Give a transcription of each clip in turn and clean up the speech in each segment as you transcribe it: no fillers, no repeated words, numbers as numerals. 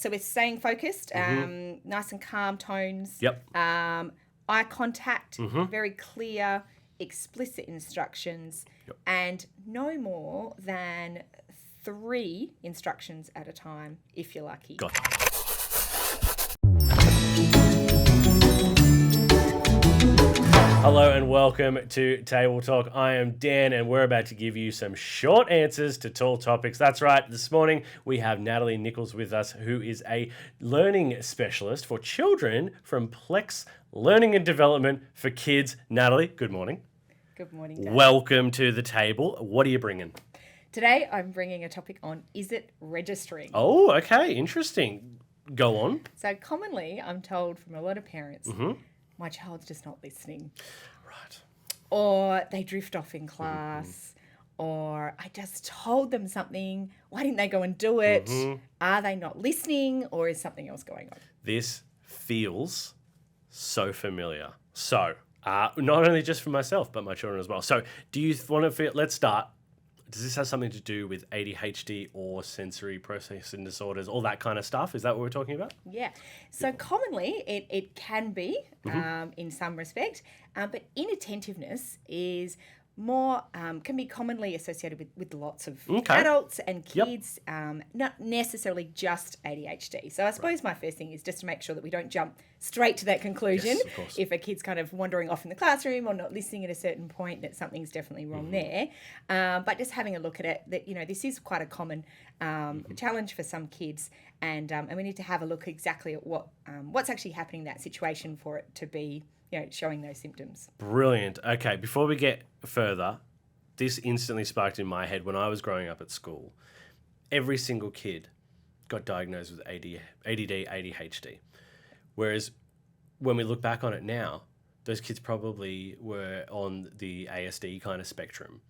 so we're staying focused, nice and calm tones. Yep. Eye contact, very clear, explicit instructions, and no more than 3 instructions at a time, if you're lucky. Got it. Hello and welcome to Table Talk. I am Dan and we're about to give you some short answers to tall topics. That's right, this morning we have Natalie Nicholls with us, who is a learning specialist for children from PLECS Learning and Development for Kids. Natalie, good morning. Good morning, Dan. Welcome to the table. What are you bringing? Today I'm bringing a topic on, is it registering? Oh, okay, interesting. Go on. So commonly I'm told from a lot of parents, my child's just not listening. Right. Or they drift off in class. Or I just told them something. Why didn't they go and do it? Are they not listening? Or is something else going on? This feels so familiar. So, not only just for myself, but my children as well. So, do you want to feel, let's start. Does this have something to do with ADHD or sensory processing disorders, all that kind of stuff? Is that what we're talking about? Yeah. So commonly it can be in some respect, but inattentiveness is more, can be commonly associated with lots of adults and kids, not necessarily just ADHD. So I suppose my first thing is just to make sure that we don't jump straight to that conclusion. Yes, of course. If a kid's kind of wandering off in the classroom or not listening at a certain point, that something's definitely wrong there. But just having a look at it, that, you know, this is quite a common challenge for some kids, and we need to have a look exactly at what's actually happening in that situation for it to be, you know, showing those symptoms. Brilliant. Okay, before we get further, this instantly sparked in my head when I was growing up at school. Every single kid got diagnosed with ADD, ADHD. Whereas when we look back on it now, those kids probably were on the ASD kind of spectrum.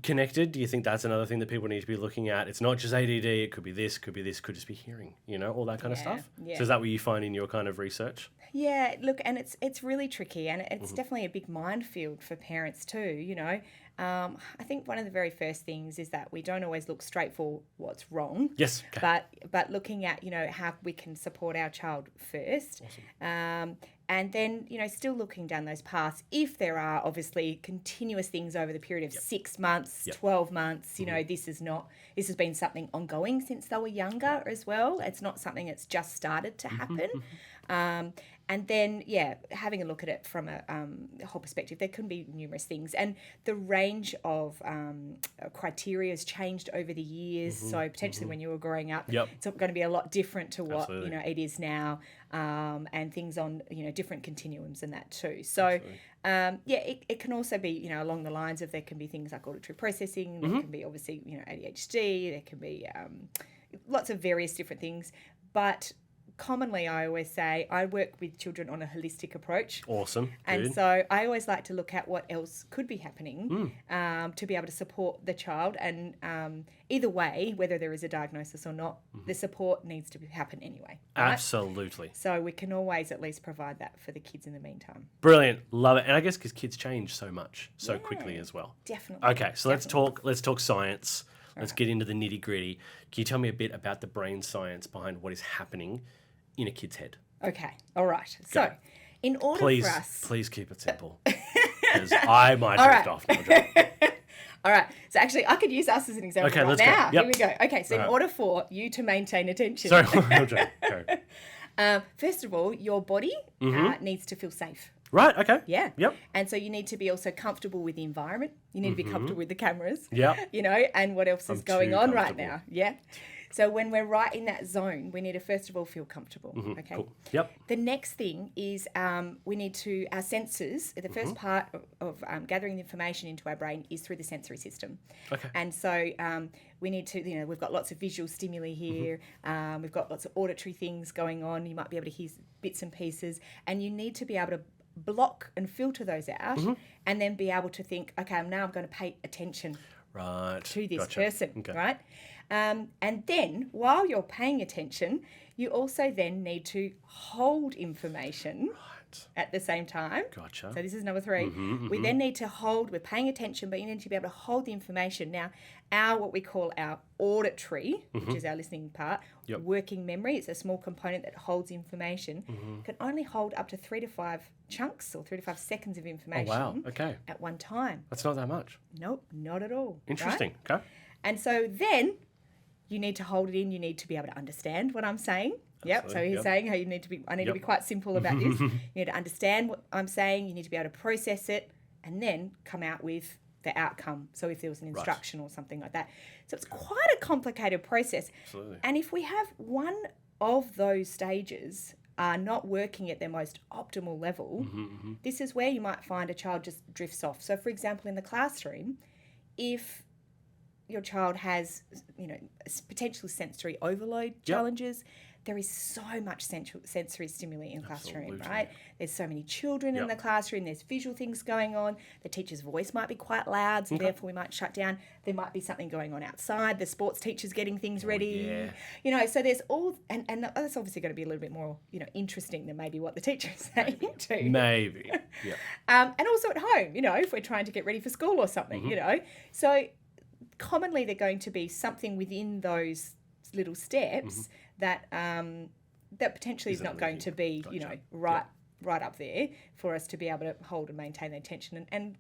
Connected, do you think that's another thing that people need to be looking at? It's not just ADD, it could be this, could just be hearing, you know, all that kind of stuff. Yeah. So is that what you find in your kind of research? Yeah, look, and it's really tricky, and it's definitely a big minefield for parents too, you know. I think one of the very first things is that we don't always look straight for what's wrong. Yes. Okay. But looking at, you know, how we can support our child first. Awesome. And then, you know, still looking down those paths. If there are obviously continuous things over the period of 6 months, 12 months, you know, this has been something ongoing since they were younger as well. It's not something that's just started to happen. And then, having a look at it from a whole perspective, there can be numerous things. And the range of criteria has changed over the years. So potentially when you were growing up, it's going to be a lot different to what, you know, it is now, and things on, you know, different continuums and that too. So, it can also be, you know, along the lines of there can be things like auditory processing, there can be obviously, you know, ADHD, there can be lots of various different things. But commonly, I always say I work with children on a holistic approach. Awesome. And Good. so I always like to look at what else could be happening to be able to support the child. And either way, whether there is a diagnosis or not, the support needs to happen anyway. Right? Absolutely. So we can always at least provide that for the kids in the meantime. Brilliant. Love it. And I guess because kids change so much, so quickly as well. Definitely. Okay, so let's talk science. Let's get into the nitty-gritty. Can you tell me a bit about the brain science behind what is happening in a kid's head? Okay. All right. So in order for us... Please keep it simple. Because I might drift off. No, I'm joking. All right. So actually, I could use us as an example right now. Go. Yep. Here we go. Okay. So in order for you to maintain attention... Sorry, I'm joking. Go. First of all, your body needs to feel safe. Right, okay. Yeah. Yep. And so you need to be also comfortable with the environment. You need to be comfortable with the cameras. Yeah. You know, and what else is going on right now. Yeah. So when we're right in that zone, we need to first of all feel comfortable. Okay. Cool. Yep. The next thing is we need to, our senses, the first part of gathering the information into our brain is through the sensory system. Okay. And so we need to, you know, we've got lots of visual stimuli here. We've got lots of auditory things going on. You might be able to hear bits and pieces. And you need to be able to block and filter those out and then be able to think, okay, now I'm going to pay attention to this person, right? And then while you're paying attention, you also then need to hold information at the same time. Gotcha. So this is number 3. We then need to hold, we're paying attention, but you need to be able to hold the information. Now, what we call our auditory, which is our listening part, working memory, it's a small component that holds information, can only hold up to 3 to 5 chunks or 3 to 5 seconds of information at one time. That's not that much. Nope, not at all. Interesting. Right? Okay. And so then you need to hold it in. You need to be able to understand what I'm saying. Yep. So he's saying how you need to be, I need to be quite simple about this. You need to understand what I'm saying. You need to be able to process it and then come out with the outcome. So if there was an instruction or something like that. So it's quite a complicated process. Absolutely. And if we have one of those stages are not working at their most optimal level, this is where you might find a child just drifts off. So for example, in the classroom, if your child has, potential sensory overload challenges, there is so much sensory stimuli in classroom, right? There's so many children in the classroom. There's visual things going on. The teacher's voice might be quite loud, so therefore we might shut down. There might be something going on outside. The sports teacher's getting things ready. So there's all, and that's obviously going to be a little bit more, interesting than maybe what the teacher's saying too. Maybe. And also at home, if we're trying to get ready for school or something, So commonly they're going to be something within those little steps that potentially is not going to be, right up there for us to be able to hold and maintain the attention and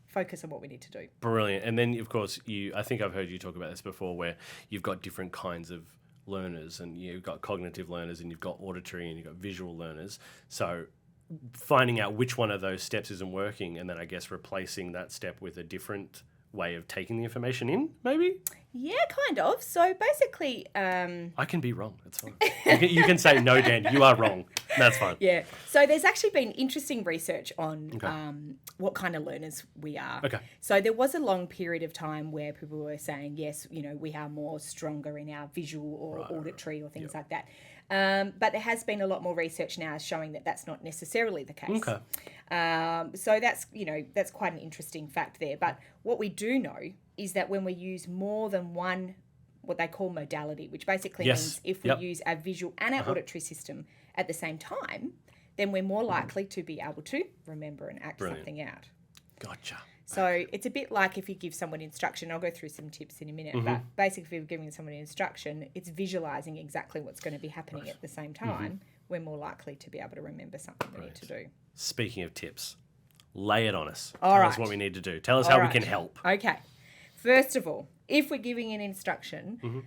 focus on what we need to do. Brilliant. And then, of course, I think I've heard you talk about this before, where you've got different kinds of learners, and you've got cognitive learners, and you've got auditory, and you've got visual learners. So finding out which one of those steps isn't working, and then I guess replacing that step with a different way of taking the information in, maybe? Yeah, kind of. So basically... I can be wrong. It's fine. You can say, no, Dan, you are wrong. That's fine. Yeah. So there's actually been interesting research on what kind of learners we are. Okay. So there was a long period of time where people were saying, yes, we are more stronger in our visual or auditory or things like that. But there has been a lot more research now showing that that's not necessarily the case. Okay. So that's, that's quite an interesting fact there. But what we do know is that when we use more than one, what they call modality, which basically means if we use our visual and our auditory system at the same time, then we're more likely to be able to remember and act something out. Gotcha. So it's a bit like if you give someone instruction, I'll go through some tips in a minute, but basically if you're giving someone instruction, it's visualising exactly what's going to be happening at the same time. We're more likely to be able to remember something we need to do. Speaking of tips, lay it on us. Tell us what we need to do. Tell us how we can help. Okay. First of all, if we're giving an instruction,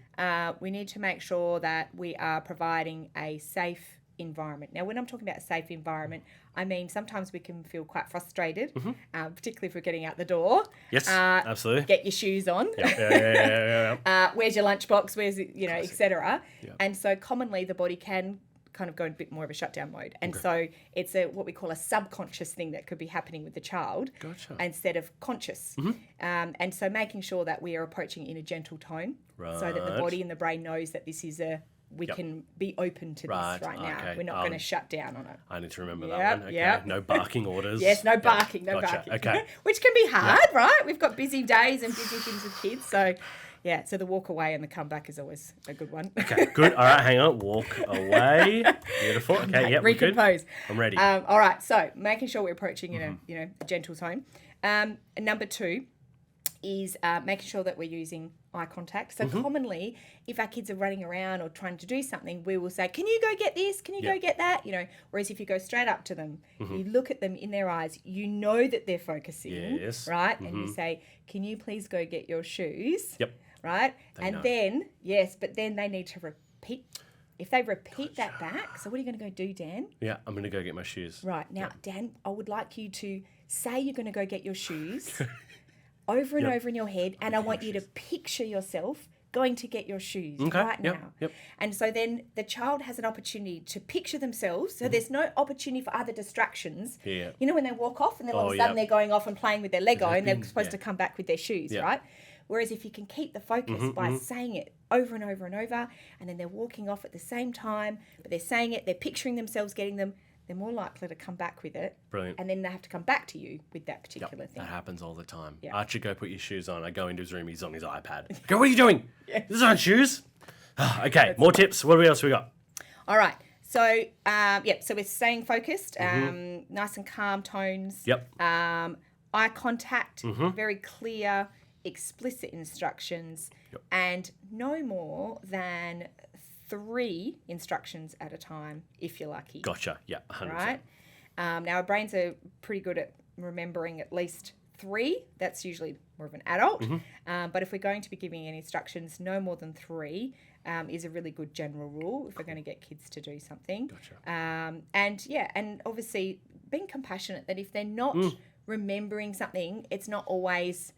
we need to make sure that we are providing a safe environment. Now, when I'm talking about a safe environment, I mean sometimes we can feel quite frustrated, particularly if we're getting out the door. Yes, absolutely. Get your shoes on. Where's your lunchbox? Where's it, etc. And so commonly the body can kind of go in a bit more of a shutdown mode. And so it's what we call a subconscious thing that could be happening with the child instead of conscious. And so making sure that we are approaching in a gentle tone so that the body and the brain knows that this is we can be open to this right now. Okay. We're not going to shut down on it. I need to remember that one. Okay. No barking orders. Yes, no barking, no barking. Okay. Which can be hard, right? We've got busy days and busy things with kids. So, so the walk away and the come back is always a good one. Okay, good. All right, hang on. Walk away. Beautiful. Okay, yep, recompose. Good. I'm ready. All right, so making sure we're approaching in a gentle tone. Number 2 is making sure that we're using eye contact. So commonly, if our kids are running around or trying to do something, we will say, can you go get this? Can you go get that? Whereas if you go straight up to them, you look at them in their eyes, you know that they're focusing, right? And you say, can you please go get your shoes? Yep. Right? Then, but then they need to repeat. If they repeat that back, so what are you going to go do, Dan? Yeah, I'm going to go get my shoes. Right. Now, Dan, I would like you to say you're going to go get your shoes over and over in your head, and I want you to picture yourself going to get your shoes right now. Yep. And so then the child has an opportunity to picture themselves, so there's no opportunity for other distractions. Yeah. When they walk off and then all of a sudden they're going off and playing with their Lego and they're supposed to come back with their shoes, right? Whereas if you can keep the focus by saying it over and over and over, and then they're walking off at the same time, but they're saying it, they're picturing themselves getting them, they're more likely to come back with it. Brilliant. And then they have to come back to you with that particular thing. That happens all the time. Yep. Archie, go put your shoes on. I go into his room, he's on his iPad. Go, what are you doing? These aren't shoes. Okay, more tips. What else we got? All right. So, so we're staying focused, nice and calm tones. Yep. Eye contact, very clear, explicit instructions, and no more than 3 instructions at a time, if you're lucky. Gotcha. Yeah, 100%. Right? Now, our brains are pretty good at remembering at least 3. That's usually more of an adult. But if we're going to be giving any instructions, no more than 3 is a really good general rule if we're going to get kids to do something. Gotcha. And obviously being compassionate that if they're not remembering something, it's not always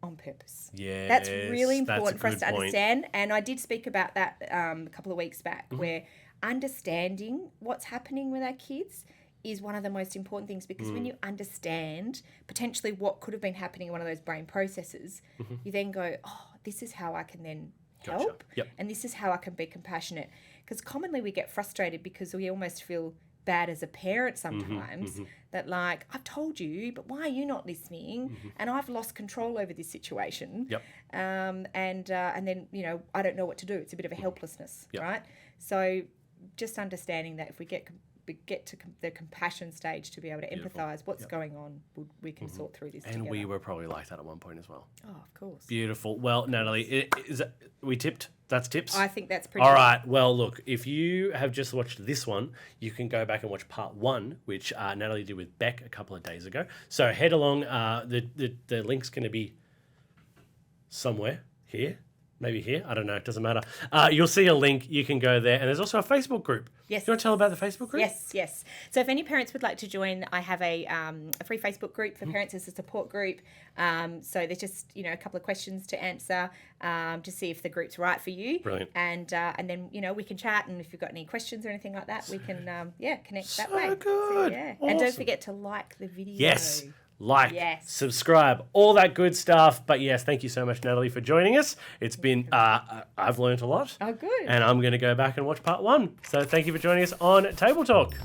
on purpose. Yeah, that's really important for us to point. understand. And I did speak about that a couple of weeks back, where understanding what's happening with our kids is one of the most important things, because when you understand potentially what could have been happening in one of those brain processes, you then go, oh, this is how I can then help, and this is how I can be compassionate. Because commonly we get frustrated because we almost feel bad as a parent sometimes, that like, I've told you, but why are you not listening? And I've lost control over this situation. And then, you know, I don't know what to do. It's a bit of a helplessness, right? So just understanding that if we get to the compassion stage to be able to empathise what's going on, we can sort through this together. We were probably like that at one point as well. Oh, of course. Beautiful. Well, Natalie, we tipped? That's tips? I think that's pretty All right. Well, look, if you have just watched this one, you can go back and watch part 1, which Natalie did with Beck a couple of days ago. So head along. The link's going to be somewhere here. Maybe here. I don't know. It doesn't matter. You'll see a link. You can go there. And there's also a Facebook group. Yes. Do you want to tell about the Facebook group? Yes. So if any parents would like to join, I have a free Facebook group for parents as a support group. So there's just, you know, a couple of questions to answer to see if the group's right for you. Brilliant. And then, you know, we can chat, and if you've got any questions or anything like that, we can, connect that So way. good. So, yeah. Awesome. And don't forget to like the video. Yes. Subscribe, all that good stuff. But yes, thank you so much, Natalie, for joining us. It's been, I've learned a lot. Oh, good. And I'm going to go back and watch part 1. So thank you for joining us on Table Talk.